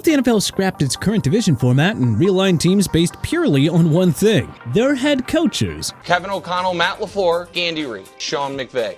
the NFL scrapped its current division format and realigned teams based purely on one thing: their head coaches. Kevin O'Connell, Matt LaFleur, Andy Reid, Sean McVay.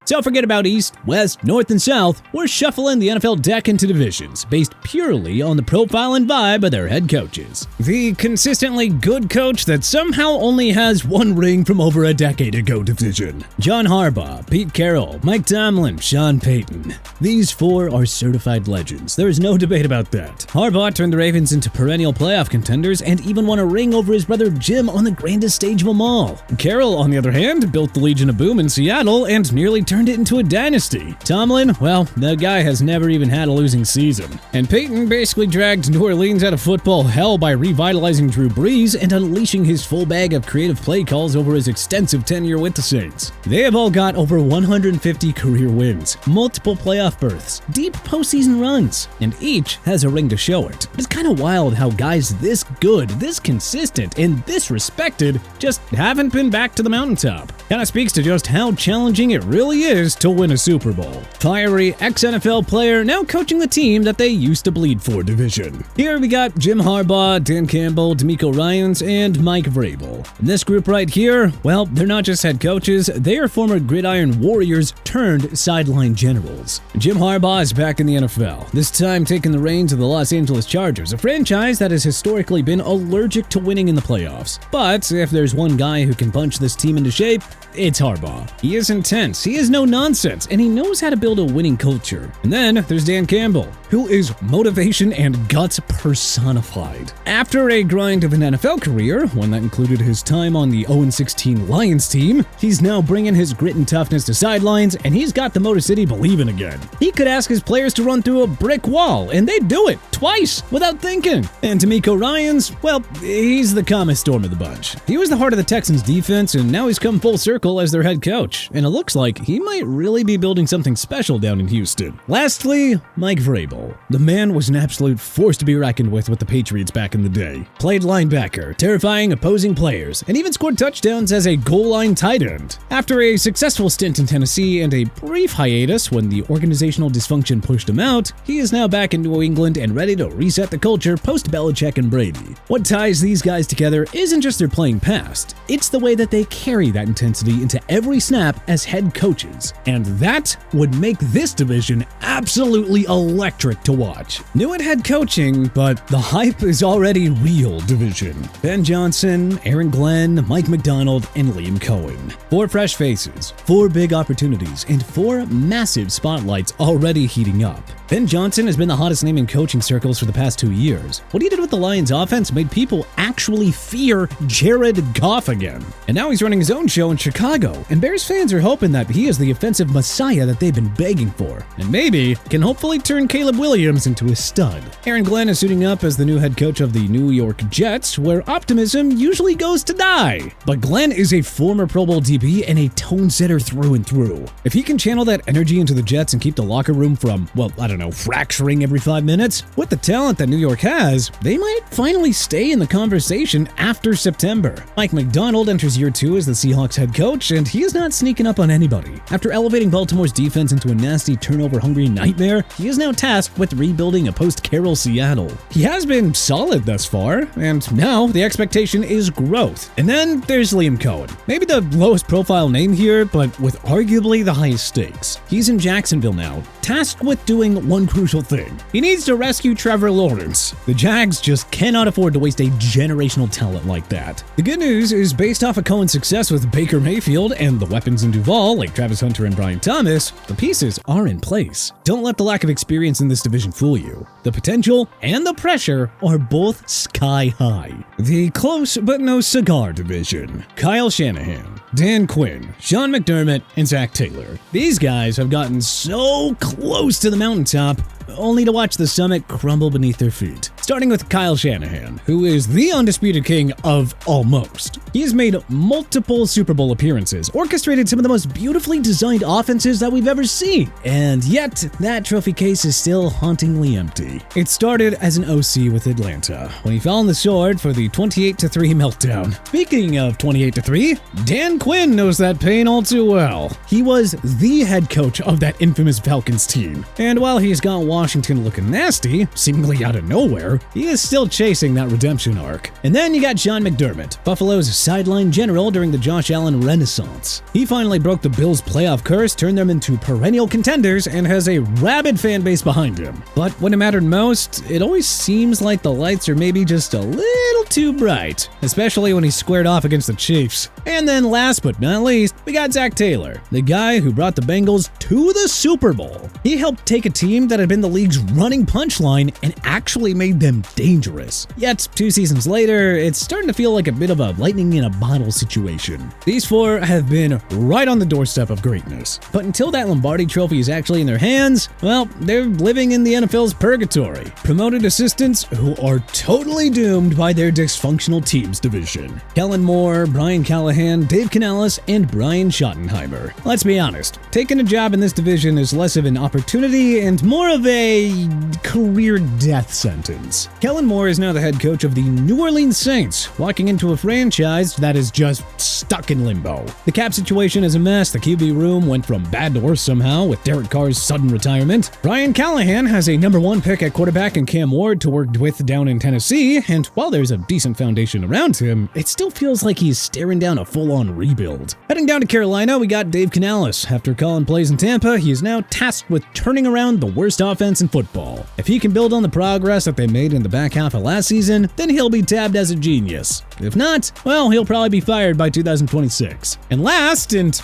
So forget about East, West, North, and South. We're shuffling the NFL deck into divisions based purely on the profile and vibe of their head coaches. The consistently good coach that somehow only has one ring from over a decade ago division. John Harbaugh, Pete Carroll, Mike Tomlin, Sean Payton. These four are certified legends. There is no debate about that. Harbaugh turned the Ravens into perennial playoff contenders and even won a ring over his brother Jim on the grandest stage of them all. Carroll, on the other hand, built the Legion of Boom in Seattle and nearly turned it into a dynasty. Tomlin, well, the guy has never even had a losing season. And Peyton basically dragged New Orleans out of football hell by revitalizing Drew Brees and unleashing his full bag of creative play calls over his extensive tenure with the Saints. They have all got over 150 career wins, multiple playoff berths, deep postseason runs, and each has a ring to show it. It's kind of wild how guys this good, this consistent, and this respected just haven't been back to the mountaintop. Kinda speaks to just how challenging it really is to win a Super Bowl. Fiery ex-NFL player now coaching the team that they used to bleed for division. Here we got Jim Harbaugh, Dan Campbell, DeMeco Ryans, and Mike Vrabel. And this group right here, well, they're not just head coaches, they are former gridiron warriors turned sideline generals. Jim Harbaugh is back in the NFL, this time taking the reins of the Los Angeles Chargers, a franchise that has historically been allergic to winning in the playoffs. But if there's one guy who can punch this team into shape, it's Harbaugh. He is intense, he is no nonsense, and he knows how to build a winning culture. And then there's Dan Campbell, who is motivation and guts personified. After a grind of an NFL career, one that included his time on the 0-16 Lions team, he's now bringing his grit and toughness to sidelines, and he's got the Motor City believing again. He could ask his players to run through a brick wall, and they'd do it twice without thinking. And DeMeco Ryans, well, he's the calmest storm of the bunch. He was the heart of the Texans defense, and now he's come full circle as their head coach, and it looks like he might really be building something special down in Houston. Lastly, Mike Vrabel. The man was an absolute force to be reckoned with the Patriots back in the day. Played linebacker, terrifying opposing players, and even scored touchdowns as a goal line tight end. After a successful stint in Tennessee and a brief hiatus when the organizational dysfunction pushed him out, he is now back in New England and ready to reset the culture post-Belichick and Brady. What ties these guys together isn't just their playing past, it's the way that they carry that intensity into every snap as head coaches. And that would make this division absolutely electric to watch. New at head coaching, but the hype is already real division. Ben Johnson, Aaron Glenn, Mike McDonald, and Liam Cohen. 4 fresh faces, 4 big opportunities, and 4 massive spotlights already heating up. Ben Johnson has been the hottest name in coaching circles for the past 2 years. What he did with the Lions offense made people actually fear Jared Goff again. And now he's running his own show in Chicago, and Bears fans are hoping that he is the offensive messiah that they've been begging for, and maybe can hopefully turn Caleb Williams into a stud. Aaron Glenn is suiting up as the new head coach of the New York Jets, where optimism usually goes to die. But Glenn is a former Pro Bowl DB and a tone setter through and through. If he can channel that energy into the Jets and keep the locker room from, well, I don't know, fracturing every 5 minutes, with the talent that New York has, they might finally stay in the conversation after September. Mike McDonald enters year 2 as the Seahawks head coach, and he is not sneaking up on anybody. After elevating Baltimore's defense into a nasty turnover-hungry nightmare, he is now tasked with rebuilding a post-Carroll Seattle. He has been solid thus far, and now the expectation is growth. And then there's Liam Cohen. Maybe the lowest profile name here, but with arguably the highest stakes. He's in Jacksonville now, tasked with doing one crucial thing. He needs to rescue Trevor Lawrence. The Jags just cannot afford to waste a generational talent like that. The good news is, based off of Cohen's success with Baker Mayfield and the weapons in Duval like Travis Hunter and Brian Thomas, the pieces are in place. Don't let the lack of experience in this division fool you. The potential and the pressure are both sky high. The close but no cigar division. Kyle Shanahan, Dan Quinn, Sean McDermott, and Zach Taylor. These guys have gotten so close to the mountaintop, only to watch the summit crumble beneath their feet. Starting with Kyle Shanahan, who is the undisputed king of almost. He has made multiple Super Bowl appearances, orchestrated some of the most beautifully designed offenses that we've ever seen, and yet that trophy case is still hauntingly empty. It started as an OC with Atlanta, when he fell on the sword for the 28-3 meltdown. Speaking of 28-3, Dan Quinn knows that pain all too well. He was the head coach of that infamous Falcons team, and while he's got Washington looking nasty, seemingly out of nowhere, he is still chasing that redemption arc. And then you got Sean McDermott, Buffalo's sideline general during the Josh Allen renaissance. He finally broke the Bills' playoff curse, turned them into perennial contenders, and has a rabid fan base behind him. But when it mattered most, it always seems like the lights are maybe just a little too bright, especially when he squared off against the Chiefs. And then last but not least, we got Zach Taylor, the guy who brought the Bengals to the Super Bowl. He helped take a team that had been the league's running punchline and actually made them dangerous. Yet, 2 seasons later, it's starting to feel like a bit of a lightning in a bottle situation. These four have been right on the doorstep of greatness. But until that Lombardi trophy is actually in their hands, well, they're living in the NFL's purgatory. Promoted assistants who are totally doomed by their dysfunctional teams division. Kellen Moore, Brian Callahan, Dave Canales, and Brian Schottenheimer. Let's be honest, taking a job in this division is less of an opportunity and more of a career death sentence. Kellen Moore is now the head coach of the New Orleans Saints, walking into a franchise that is just stuck in limbo. The cap situation is a mess, the QB room went from bad to worse somehow with Derek Carr's sudden retirement. Brian Callahan has a #1 pick at quarterback in Cam Ward to work with down in Tennessee, and while there's a decent foundation around him, it still feels like he's staring down a full-on rebuild. Heading down to Carolina, we got Dave Canales. After calling plays in Tampa, he is now tasked with turning around the worst offense in football. If he can build on the progress that they made in the back half of last season, then he'll be tabbed as a genius. If not, well, he'll probably be fired by 2026. And last, and,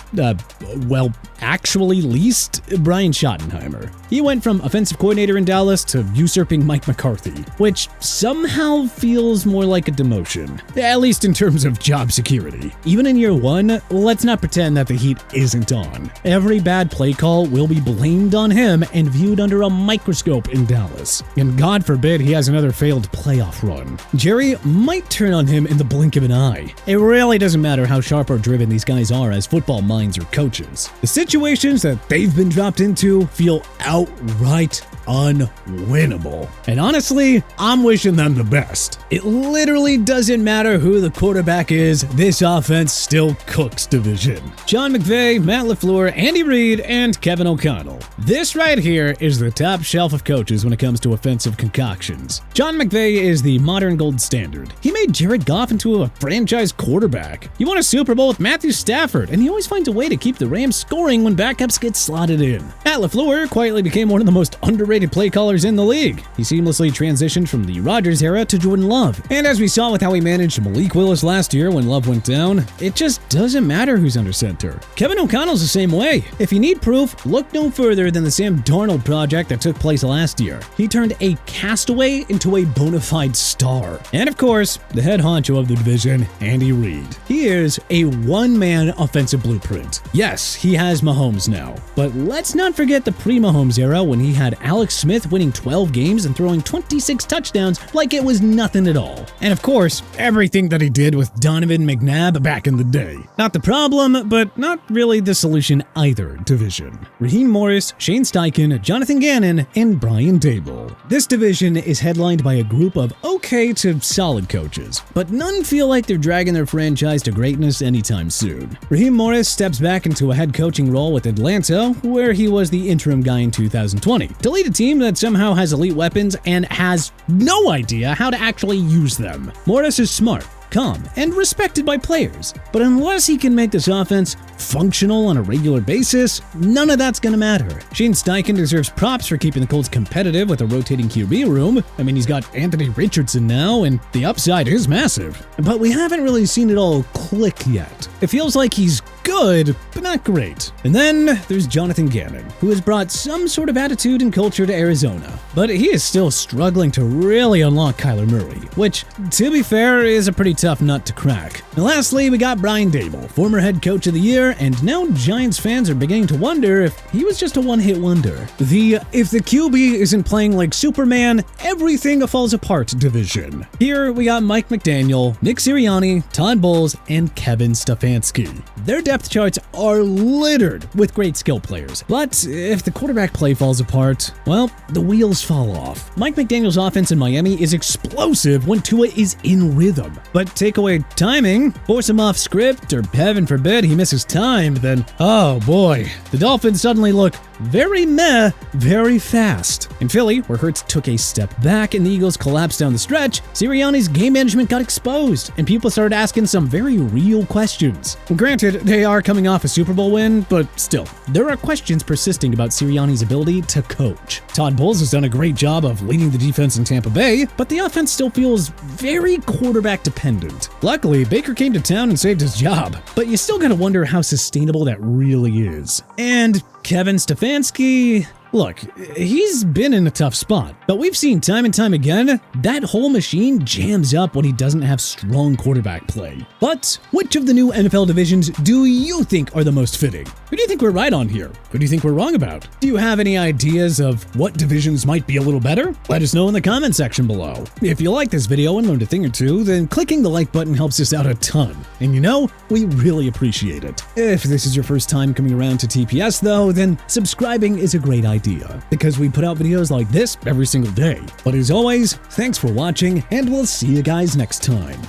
actually least, Brian Schottenheimer. He went from offensive coordinator in Dallas to usurping Mike McCarthy, which somehow feels more like a demotion, at least in terms of job security. Even in year 1, let's not pretend that the heat isn't on. Every bad play call will be blamed on him and viewed under a microscope in Dallas. And God forbid he has another failed playoff run. Jerry might turn on him in the blink of an eye. It really doesn't matter how sharp or driven these guys are as football minds or coaches. The situations that they've been dropped into feel outright unwinnable. And honestly, I'm wishing them the best. It literally doesn't matter who the quarterback is, this offense still cooks division. Sean McVay, Matt LaFleur, Andy Reid, and Kevin O'Connell. This right here is the top shelf of coaches when it comes to offensive concoctions. Sean McVay is the modern gold standard. He made Jared Goff into a franchise quarterback. He won a Super Bowl with Matthew Stafford, and he always finds a way to keep the Rams scoring when backups get slotted in. Matt LaFleur quietly became one of the most underrated play callers in the league. He seamlessly transitioned from the Rodgers era to Jordan Love. And as we saw with how he managed Malik Willis last year when Love went down, it just doesn't matter who's under center. Kevin O'Connell's the same way. If you need proof, look no further than the Sam Darnold project that took place last year. He turned a castaway into a bona fide star. And of course, the head honcho of the division, Andy Reid. He is a one-man offensive blueprint. Yes, he has Mahomes now, but let's not forget the pre-Mahomes era when he had Alex Smith winning 12 games and throwing 26 touchdowns like it was nothing at all. And of course, everything that he did with Donovan McNabb back in the day. Not the problem, but not really the solution either division. Raheem Morris, Shane Steichen, Jonathan Gannon, and Brian Daboll. This division is headlined by a group of okay to solid coaches, but none feel like they're dragging their franchise to greatness anytime soon. Raheem Morris steps back into a head coaching role with Atlanta, where he was the interim guy in 2020, to lead a team that somehow has elite weapons and has no idea how to actually use them. Morris is smart, calm, and respected by players. But unless he can make this offense functional on a regular basis, none of that's gonna matter. Shane Steichen deserves props for keeping the Colts competitive with a rotating QB room. I mean, he's got Anthony Richardson now, and the upside is massive. But we haven't really seen it all click yet. It feels like he's good, but not great. And then there's Jonathan Gannon, who has brought some sort of attitude and culture to Arizona, but he is still struggling to really unlock Kyler Murray, which, to be fair, is a pretty tough nut to crack. And lastly, we got Brian Daboll, former head coach of the year, and now Giants fans are beginning to wonder if he was just a one-hit wonder. If the QB isn't playing like Superman, everything falls apart division. Here we got Mike McDaniel, Nick Sirianni, Todd Bowles, and Kevin Stefanski. Their depth charts are littered with great skill players, but if the quarterback play falls apart, well, the wheels fall off. Mike McDaniel's offense in Miami is explosive when Tua is in rhythm, but take away timing, force him off script, or heaven forbid he misses time, then oh boy, the Dolphins suddenly look very meh, very fast. In Philly, where Hurts took a step back and the Eagles collapsed down the stretch, Sirianni's game management got exposed, and people started asking some very real questions. Granted, they are coming off a Super Bowl win, but still, there are questions persisting about Sirianni's ability to coach. Todd Bowles has done a great job of leading the defense in Tampa Bay, but the offense still feels very quarterback dependent. Luckily, Baker came to town and saved his job, but you still gotta wonder how sustainable that really is. And Kevin Stefanski, look, he's been in a tough spot, but we've seen time and time again that whole machine jams up when he doesn't have strong quarterback play. But which of the new NFL divisions do you think are the most fitting? Who do you think we're right on here? Who do you think we're wrong about? Do you have any ideas of what divisions might be a little better? Let us know in the comment section below. If you like this video and learned a thing or two, then clicking the like button helps us out a ton. And you know, we really appreciate it. If this is your first time coming around to TPS though, then subscribing is a great idea, because we put out videos like this every single day. But as always, thanks for watching, and we'll see you guys next time.